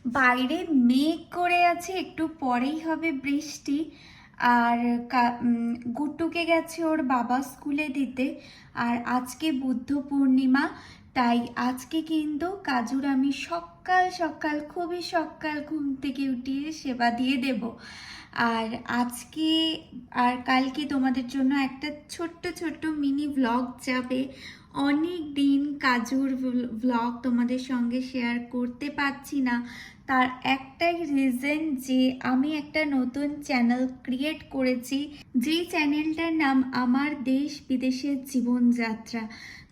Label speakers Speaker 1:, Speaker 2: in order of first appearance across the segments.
Speaker 1: বাইরে মেঘ করে আছে, একটু পরেই হবে বৃষ্টি। আর গুট্টুকে গেছে ওর বাবা স্কুলে দিতে। আর আজকে বুদ্ধ পূর্ণিমা, তাই আজকে কিন্তু কাজুর আমি সকাল সকাল, খুবই সকাল ঘুম থেকে উঠিয়ে সেবা দিয়ে দেব। আর আজকে আর কালকে তোমাদের জন্য একটা ছোট্ট ছোট্ট মিনি ভ্লগ যাবে। অনেক দিন কাজুর ভ্লগ তোমাদের সঙ্গে শেয়ার করতে পারছি না, তার একটাই রিজন যে আমি একটা নতুন চ্যানেল ক্রিয়েট করেছি, যেই চ্যানেলটার নাম আমার দেশ বিদেশের জীবনযাত্রা।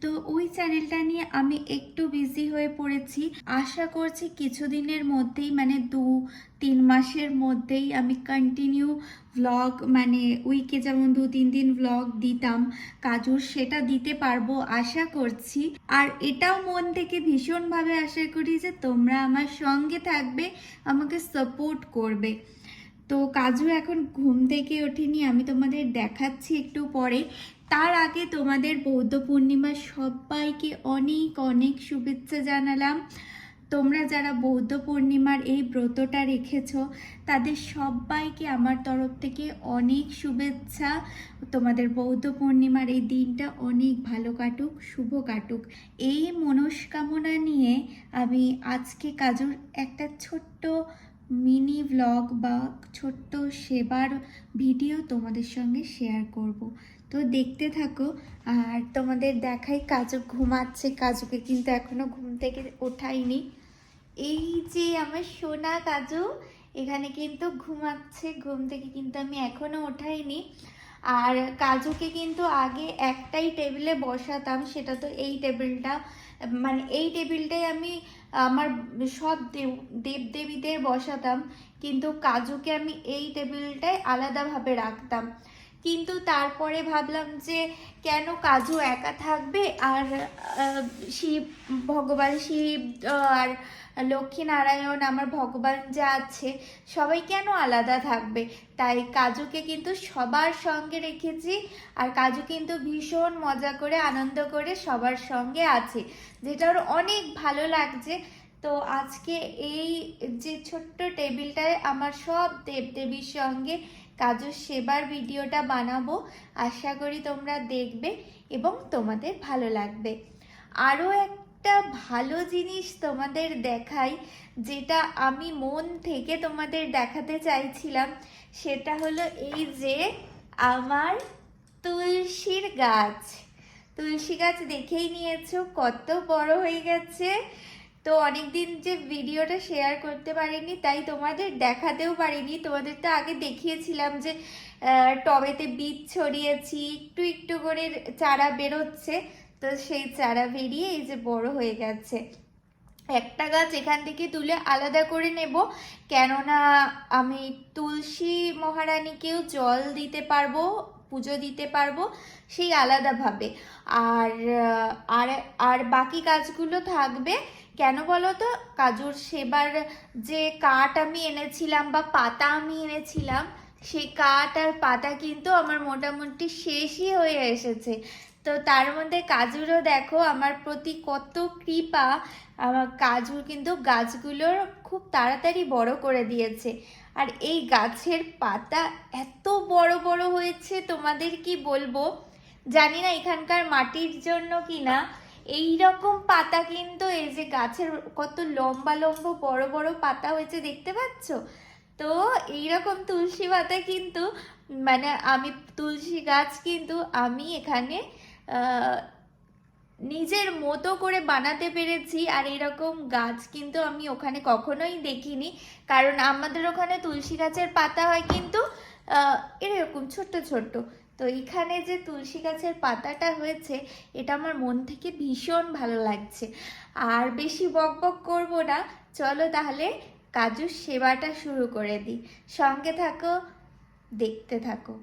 Speaker 1: তো ওই চ্যানেলটা নিয়ে আমি একটু বিজি হয়ে পড়েছি। আশা করছি কিছুদিনের মধ্যেই, মানে 2-3 মাসের মধ্যেই আমি কন্টিনিউ ভ্লগ, মানে উইকে যেমন 2-3 দিন ভ্লগ দিতাম কাজুর, সেটা দিতে পারবো আশা করছি। আর এটাও মন থেকে ভীষণভাবে আশা করি যে তোমরা আমার সঙ্গে থাকবে, আমাকে সাপোর্ট করবে। তো কাজু এখন ঘুম থেকে ওঠেনি, আমি তোমাদের দেখাচ্ছি একটু পরে। তার আগে তোমাদের বৌদ্ধ পূর্ণিমার সবাইকে অনেক অনেক শুভেচ্ছা জানালাম। তোমরা যারা বৌদ্ধ পূর্ণিমার এই ব্রতটা রেখেছো তাদের সবাইকে আমার তরফ থেকে অনেক শুভেচ্ছা। তোমাদের বৌদ্ধ পূর্ণিমার এই দিনটা অনেক ভালো কাটুক, শুভ কাটুক, এই মনস্কামনা নিয়ে আমি আজকে কাজুর একটা ছোট্ট মিনি ভ্লগ বা ছোট্ট সেবার ভিডিও তোমাদের সঙ্গে শেয়ার করব। তো দেখতে থাকো। আর তোমাদের দেখাই কাজু ঘুমাচ্ছে, কাজুকে কিন্তু এখনো ঘুম থেকে ওঠাইনি। এই যে আমার সোনা কাজু এখানে কিন্তু ঘুমাচ্ছে, ঘুম থেকে কিন্তু আমি এখনো ওঠাইনি। আর কাজুকে কিন্তু আগে একটাই টেবিলে বসাতাম, সেটা তো এই টেবিলটা, মানে এই টেবিলটাই আমি আমার সব দেবদেবীদের বসাতাম, কিন্তু কাজুকে আমি এই টেবিলটায় আলাদাভাবে রাখতাম। কিন্তু তারপরে ভাবলাম যে কেন কাজু একা থাকবে, আর শিব ভগবান শিব আর লক্ষ্মীনারায়ণ আমার ভগবান যা আছে সবাই কেন আলাদা থাকবে। তাই কাজুকে কিন্তু সবার সঙ্গে রেখেছি। আর কাজু কিন্তু ভীষণ মজা করে আনন্দ করে সবার সঙ্গে আছে, যেটা ওর অনেক ভালো লাগছে। তো আজকে এই যে ছোট্ট টেবিলটায় আমার সব দেবদেবীর সঙ্গে কাজুর সেবার ভিডিওটা বানাবো, আশা করি তোমরা দেখবে এবং তোমাদের ভালো লাগবে। আরও একটা ভালো জিনিস তোমাদের দেখাই, যেটা আমি মন থেকে তোমাদের দেখাতে চাইছিলাম, সেটা হলো এই যে আমার তুলসীর গাছ। তুলসী গাছ দেখেই নিয়েছো কত বড় হয়ে গেছে। তো অনেকদিন যে ভিডিওটা শেয়ার করতে পারিনি, তাই তোমাদের দেখাতেও পারিনি। তোমাদের তো আগে দেখিয়েছিলাম যে টবেতে বীজ ছড়িয়েছি, একটু একটু করে চারা বেরোচ্ছে। তো সেই চারা বেরিয়ে এই যে বড় হয়ে গেছে। একটা গাছ এখান থেকে তুলে আলাদা করে নেব, কেননা আমি তুলসী মহারানীকেও জল দিতে পারবো, পুজো দিতে পারবো সেই আলাদাভাবে। আর আর আর বাকি গাছগুলো থাকবে। কেন বলো তো, কাজুর সেবার যে কাঠ আমি এনেছিলাম বা পাতা আমি এনেছিলাম, সেই কাঠ আর পাতা কিন্তু আমার মোটামুটি শেষই হয়ে এসেছে। তো তার মধ্যে কাজুরও দেখো আমার প্রতি কত কৃপা। আমার কাজু কিন্তু গাছগুলোর খুব তাড়াতাড়ি বড় করে দিয়েছে। আর এই গাছের পাতা এত বড় বড় হয়েছে, তোমাদের কি বলবো। জানি না এখানকার মাটির জন্য কিনা, এই রকম পাতা কিন্তু, এই যে গাছের কত লম্বা লম্বা বড় বড় পাতা হয়েছে দেখতে পাচ্ছ। তো এইরকম তুলসী পাতা কিন্তু, মানে আমি তুলসী গাছ কিন্তু আমি এখানে নিজের মতো করে বানাতে পেরেছি। আর এরকম গাছ কিন্তু আমি ওখানে কখনোই দেখিনি, কারণ আমাদের ওখানে তুলসী গাছের পাতা হয় কিন্তু এরকম ছোট্ট ছোট্ট। তো এখানে যে তুলসী গাছের পাতাটা হয়েছে, এটা আমার মন থেকে ভীষণ ভালো লাগছে। আর বেশি বক বক করবো না, চলো তাহলে কাজুর সেবাটা শুরু করে দিই। সঙ্গে থাকো, দেখতে থাকো।